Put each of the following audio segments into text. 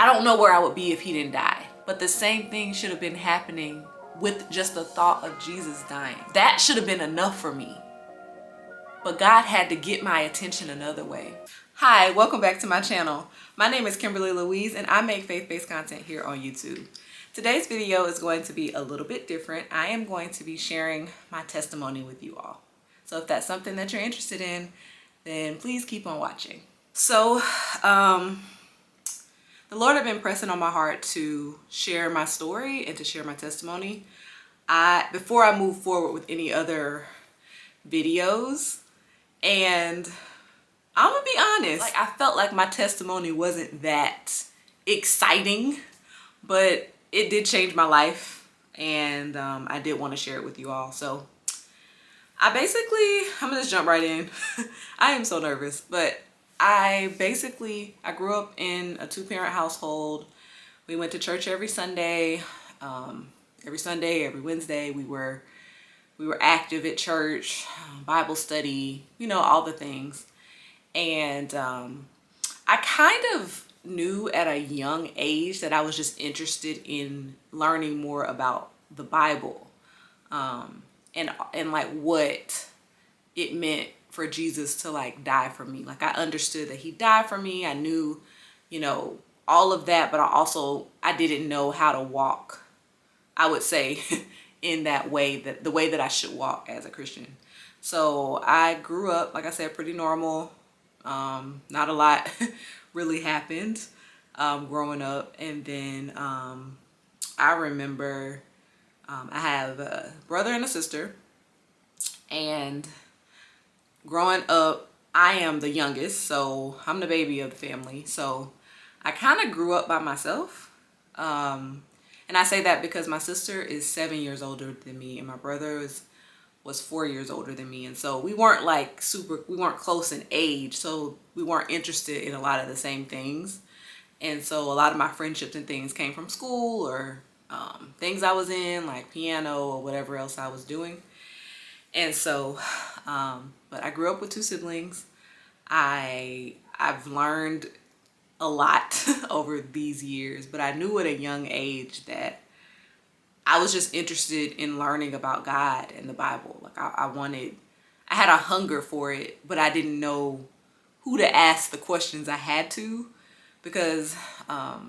I don't know where I would be if he didn't die. But the same thing should have been happening with just the thought of Jesus dying. That should have been enough for me. But God had to get my attention another way. Hi, welcome back to my channel. My name is Kimberly Louise and I make faith-based content here on YouTube. Today's video is going to be a little bit different. I am going to be sharing my testimony with you all. So if that's something that you're interested in, then please keep on watching. So, the Lord had been pressing on my heart to share my story and to share my testimony. Before I move forward with any other videos, and I'm gonna be honest, like I felt like my testimony wasn't that exciting, but it did change my life, and I did want to share it with you all. So I'm gonna just jump right in. I am so nervous, but I grew up in a two-parent household. We went to church every Sunday, every Wednesday. We were active at church, Bible study, you know, all the things. And I kind of knew at a young age that I was just interested in learning more about the Bible, and like what it meant for Jesus to like die for me. Like I understood that he died for me. I knew, you know, all of that, but I didn't know how to walk, I would say, in that way, the way that I should walk as a Christian. So I grew up, like I said, pretty normal. Not a lot really happened growing up. And then I remember I have a brother and a sister, and growing up, I am the youngest, so I'm the baby of the family. So I kind of grew up by myself. And I say that because my sister is 7 years older than me, and my brother was 4 years older than me. And so we weren't like we weren't close in age, so we weren't interested in a lot of the same things. And so a lot of my friendships and things came from school or things I was in, like piano or whatever else I was doing. And so, but I grew up with two siblings. I've learned a lot over these years, but I knew at a young age that I was just interested in learning about God and the Bible. Like I had a hunger for it, but I didn't know who to ask the questions I had to, because I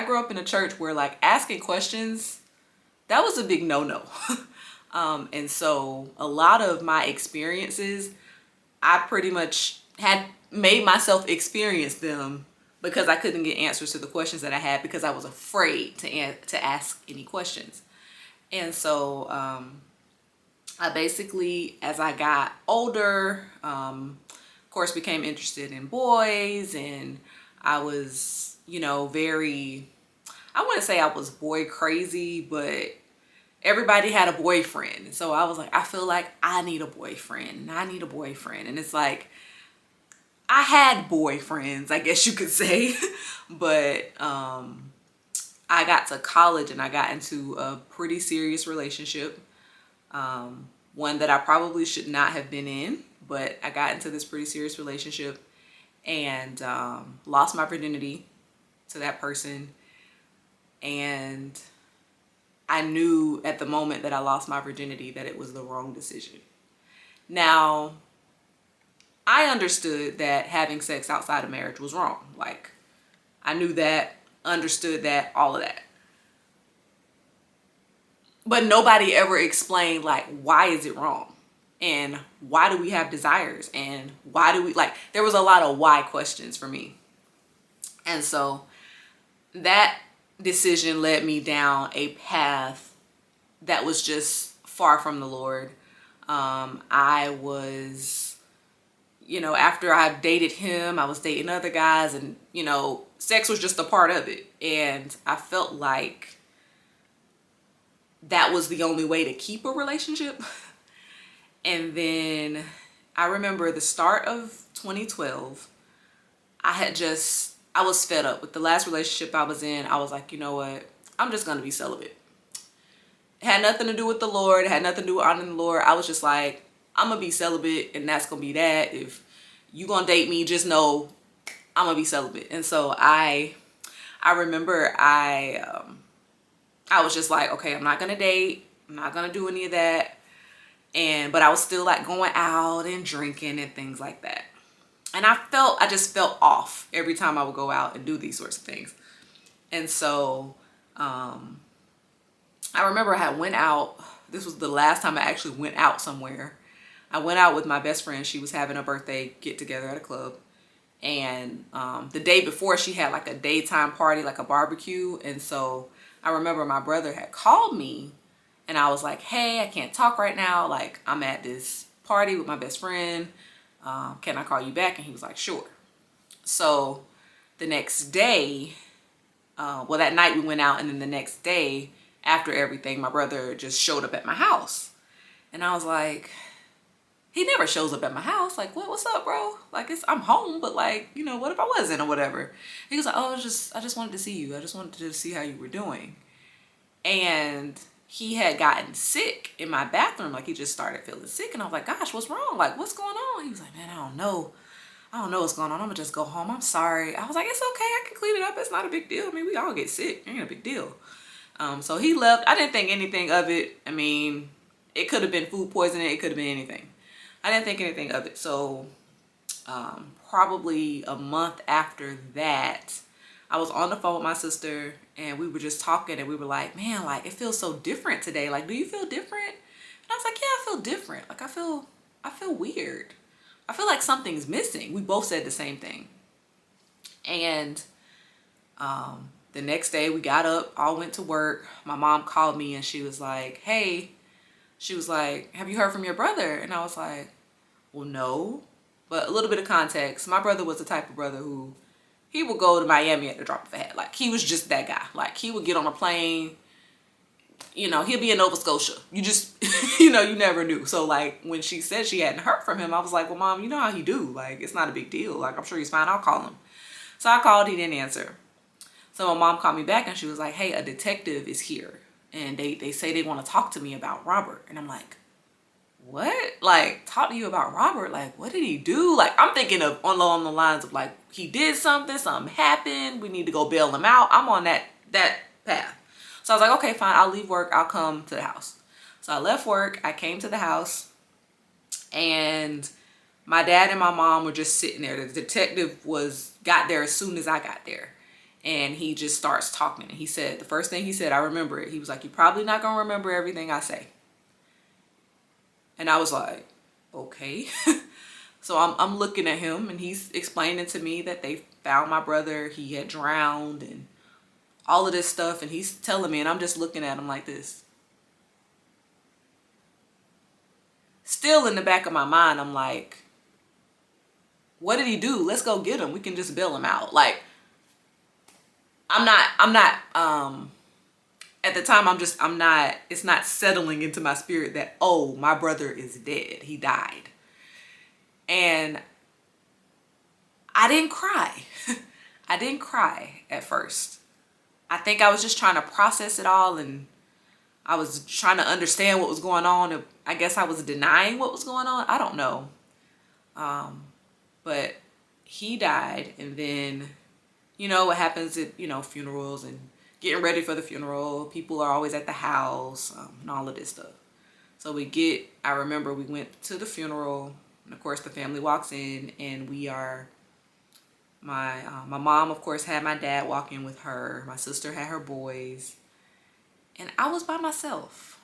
grew up in a church where like asking questions, that was a big no-no. And so a lot of my experiences, I pretty much had made myself experience them because I couldn't get answers to the questions that I had because I was afraid to ask any questions. And so I basically, as I got older, of course, became interested in boys, and I was, you know, I wouldn't say I was boy crazy, but everybody had a boyfriend. So I was like, I feel like I need a boyfriend, and I need a boyfriend. And it's like, I had boyfriends, I guess you could say. But I got to college and I got into a pretty serious relationship. One that I probably should not have been in, but I got into this pretty serious relationship and lost my virginity to that person. And I knew at the moment that I lost my virginity that it was the wrong decision. Now, I understood that having sex outside of marriage was wrong. Like, I knew that, understood that, all of that. But nobody ever explained, like, why is it wrong? And why do we have desires? And why do we, like, there was a lot of why questions for me. And so that decision led me down a path that was just far from the Lord. I was, you know, after I dated him, I was dating other guys, and, you know, sex was just a part of it. And I felt like that was the only way to keep a relationship. And then I remember the start of 2012, I was fed up with the last relationship I was in. I was like, you know what? I'm just going to be celibate. It had nothing to do with the Lord. It had nothing to do with honoring the Lord. I was just like, I'm going to be celibate, and that's going to be that. If you going to date me, just know I'm gonna be celibate. And so I remember I was just like, okay, I'm not gonna date, I'm not gonna do any of that. But I was still like going out and drinking and things like that. And I just felt off every time I would go out and do these sorts of things. And so I remember I had went out. This was the last time I actually went out somewhere. I went out with my best friend. She was having a birthday get together at a club. And the day before, she had like a daytime party, like a barbecue. And so I remember my brother had called me and I was like, hey, I can't talk right now. Like, I'm at this party with my best friend. Can I call you back? And he was like, sure. So the next day, well, that night we went out, and then the next day after everything, my brother just showed up at my house. And I was like, he never shows up at my house. Like, what's up, bro? Like, I'm home, but like, you know, what if I wasn't or whatever? He was like, oh, I just wanted to see you. I just wanted to see how you were doing. And he had gotten sick in my bathroom. Like, he just started feeling sick. And I was like, gosh, what's wrong? Like, what's going on? He was like, man, I don't know what's going on. I'm gonna just go home. I'm sorry. I was like, it's okay. I can clean it up. It's not a big deal. I mean, we all get sick. It ain't a big deal. So he left. I didn't think anything of it. I mean, it could have been food poisoning. It could have been anything. I didn't think anything of it. So probably a month after that, I was on the phone with my sister and we were just talking and we were like, man, like it feels so different today. Like, do you feel different? And I was like, yeah, I feel different. Like I feel weird. I feel like something's missing. We both said the same thing. And the next day we got up, all went to work. My mom called me and she was like, hey, she was like, have you heard from your brother? And I was like, well, no. But a little bit of context. My brother was the type of brother who he would go to Miami at the drop of a hat. Like, he was just that guy. Like, he would get on a plane, you know, he'll be in Nova Scotia. You just, you know, you never knew. So like when she said she hadn't heard from him, I was like, well, mom, you know how he do. Like, it's not a big deal. Like, I'm sure he's fine. I'll call him. So I called, he didn't answer. So my mom called me back and she was like, hey, a detective is here. And they say they want to talk to me about Robert. And I'm like, what? Like, talk to you about Robert? Like, what did he do? Like, I'm thinking of along the lines of like, he did something happened. We need to go bail him out. I'm on that path. So I was like, okay, fine. I'll leave work. I'll come to the house. So I left work. I came to the house and my dad and my mom were just sitting there. The detective got there as soon as I got there. And he just starts talking. And he said, the first thing he said, I remember it. He was like, you're probably not going to remember everything I say. And I was like, okay. So I'm looking at him and he's explaining to me that they found my brother. He had drowned and all of this stuff. And he's telling me, and I'm just looking at him like this. Still in the back of my mind, I'm like, what did he do? Let's go get him. We can just bail him out. Like, I'm not, at the time, it's not settling into my spirit that, oh, my brother is dead. He died. And I didn't cry. I didn't cry at first. I think I was just trying to process it all and I was trying to understand what was going on. I guess I was denying what was going on. I don't know. But he died, and then, you know, what happens at, you know, funerals and getting ready for the funeral. People are always at the house and all of this stuff. So I remember we went to the funeral, and of course the family walks in, and my mom, of course, had my dad walk in with her. My sister had her boys, and I was by myself.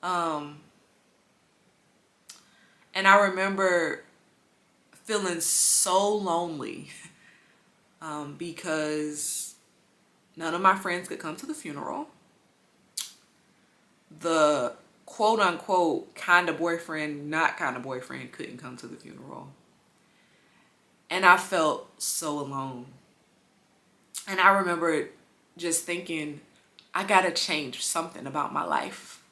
And I remember feeling so lonely because none of my friends could come to the funeral. The quote unquote kind of boyfriend, not kind of boyfriend, couldn't come to the funeral. And I felt so alone. And I remember just thinking, I gotta change something about my life.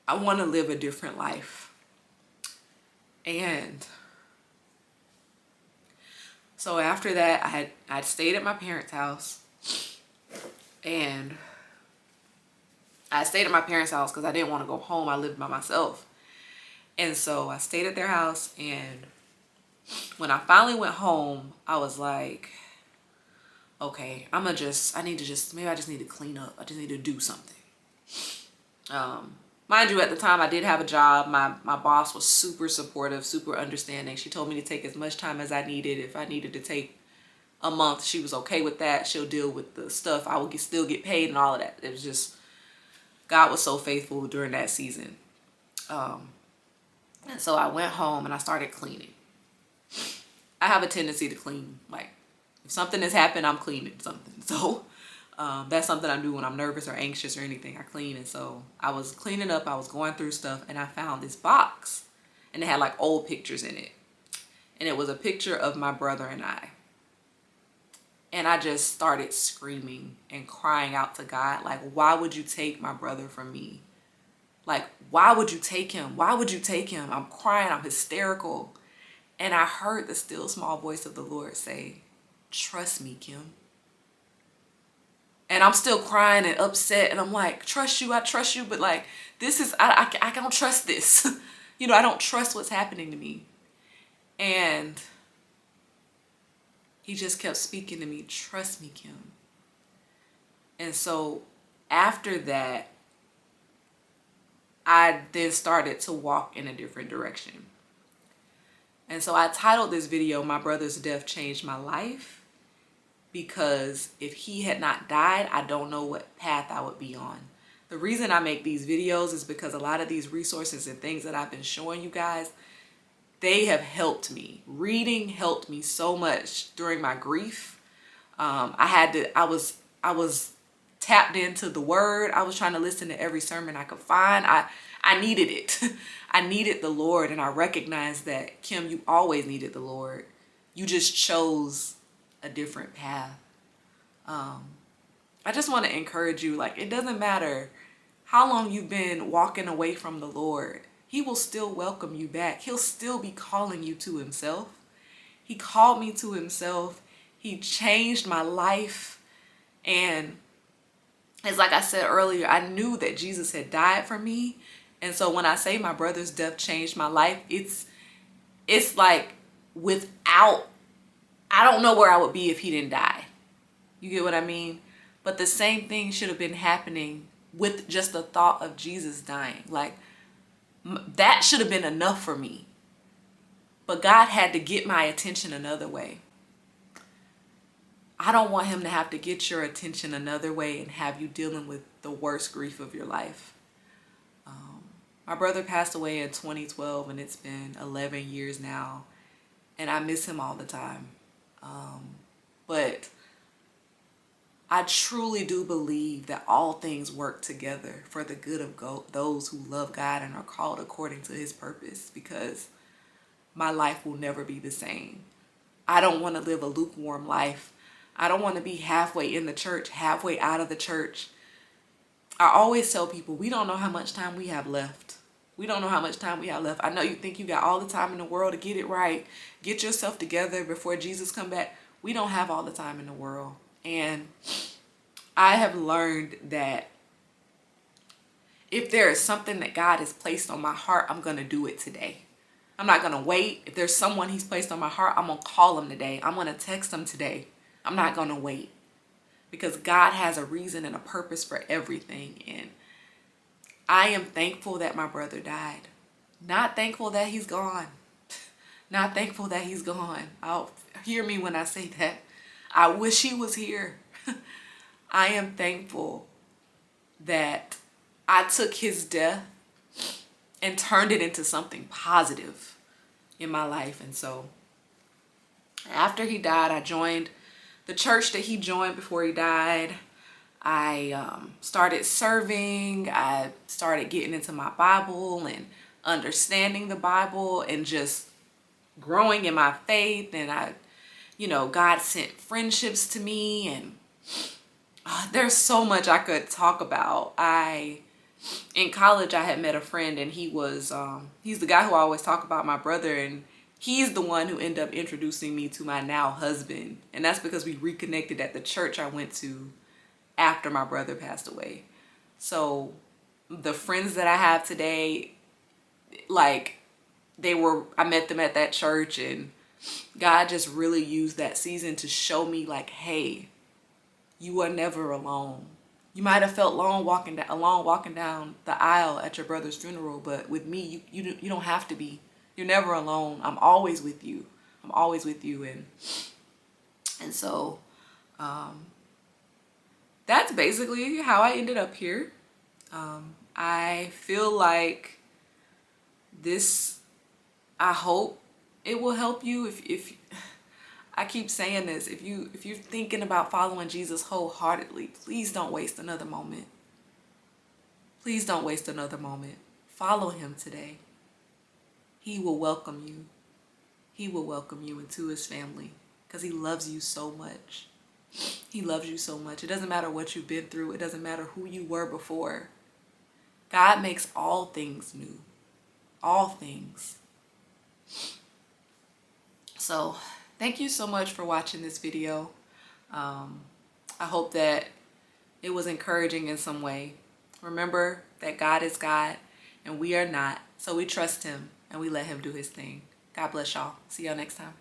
I want to live a different life. And so after that, I'd stayed at my parents' house. And I stayed at my parents' house because I didn't want to go home. I lived by myself. And so I stayed at their house, and When I finally went home, I was like, okay, maybe I just need to clean up. I just need to do something. Mind you, at the time I did have a job. My boss was super supportive, super understanding. She told me to take as much time as I needed. If I needed to take a month, she was okay with that. She'll deal with the stuff. I would still get paid and all of that. It was just, God was so faithful during that season. And so I went home and I started cleaning. I have a tendency to clean. Like, if something has happened, I'm cleaning something. So that's something I do when I'm nervous or anxious or anything. I clean. And so I was cleaning up. I was going through stuff and I found this box. And it had like old pictures in it. And it was a picture of my brother and I. And I just started screaming and crying out to God. Like, why would you take my brother from me? Like, why would you take him? Why would you take him? I'm crying. I'm hysterical. And I heard the still small voice of the Lord say, trust me, Kim. And I'm still crying and upset. And I'm like, trust you. I trust you. But like, I don't trust this. You know, I don't trust what's happening to me. And he just kept speaking to me, trust me, Kim. And so after that, I then started to walk in a different direction. And so I titled this video, My Brother's Death Changed My Life, because if he had not died, I don't know what path I would be on. The reason I make these videos is because a lot of these resources and things that I've been showing you guys, they have helped me. Reading helped me so much during my grief. I was tapped into the word. I was trying to listen to every sermon I could find. I needed it. I needed the Lord, and I recognized that, Kim, you always needed the Lord. You just chose a different path. I just want to encourage you, like, it doesn't matter how long you've been walking away from the Lord. He will still welcome you back. He'll still be calling you to himself. He called me to himself. He changed my life. And it's like I said earlier, I knew that Jesus had died for me. And so when I say my brother's death changed my life, it's like I don't know where I would be if he didn't die. You get what I mean? But the same thing should have been happening with just the thought of Jesus dying. Like, that should have been enough for me. But God had to get my attention another way. I don't want him to have to get your attention another way and have you dealing with the worst grief of your life. My brother passed away in 2012 and it's been 11 years now. And I miss him all the time. But I truly do believe that all things work together for the good of those who love God and are called according to his purpose, because my life will never be the same. I don't want to live a lukewarm life. I don't want to be halfway in the church, halfway out of the church. I always tell people, we don't know how much time we have left. We don't know how much time we have left. I know you think you got all the time in the world to get it right. Get yourself together before Jesus come back. We don't have all the time in the world. And I have learned that if there is something that God has placed on my heart, I'm going to do it today. I'm not going to wait. If there's someone he's placed on my heart, I'm going to call him today. I'm going to text him today. I'm not going to wait, because God has a reason and a purpose for everything. And I am thankful that my brother died. Not thankful that he's gone. Not thankful that he's gone. Hear me when I say that. I wish he was here. I am thankful that I took his death and turned it into something positive in my life. And so after he died, I joined the church that he joined before he died. I started serving. I started getting into my Bible and understanding the Bible and just growing in my faith. And God sent friendships to me, and there's so much I could talk about. In college, I had met a friend, and he's the guy who I always talk about, my brother, and he's the one who ended up introducing me to my now husband. And that's because we reconnected at the church I went to after my brother passed away. So the friends that I have today, like, I met them at that church, and God just really used that season to show me like, hey, you are never alone. You might have felt alone walking down the aisle at your brother's funeral, but with me, you don't have to be. You're never alone. I'm always with you. I'm always with you. And so that's basically how I ended up here. I feel like this, I hope it will help you. If I keep saying this, if you're thinking about following Jesus wholeheartedly, please don't waste another moment. Please don't waste another moment. Follow him today. He will welcome you. He will welcome you into his family because he loves you so much. He loves you so much. It doesn't matter what you've been through. It doesn't matter who you were before. God makes all things new. All things. So thank you so much for watching this video. I hope that it was encouraging in some way. Remember that God is God and we are not. So we trust him and we let him do his thing. God bless y'all. See y'all next time.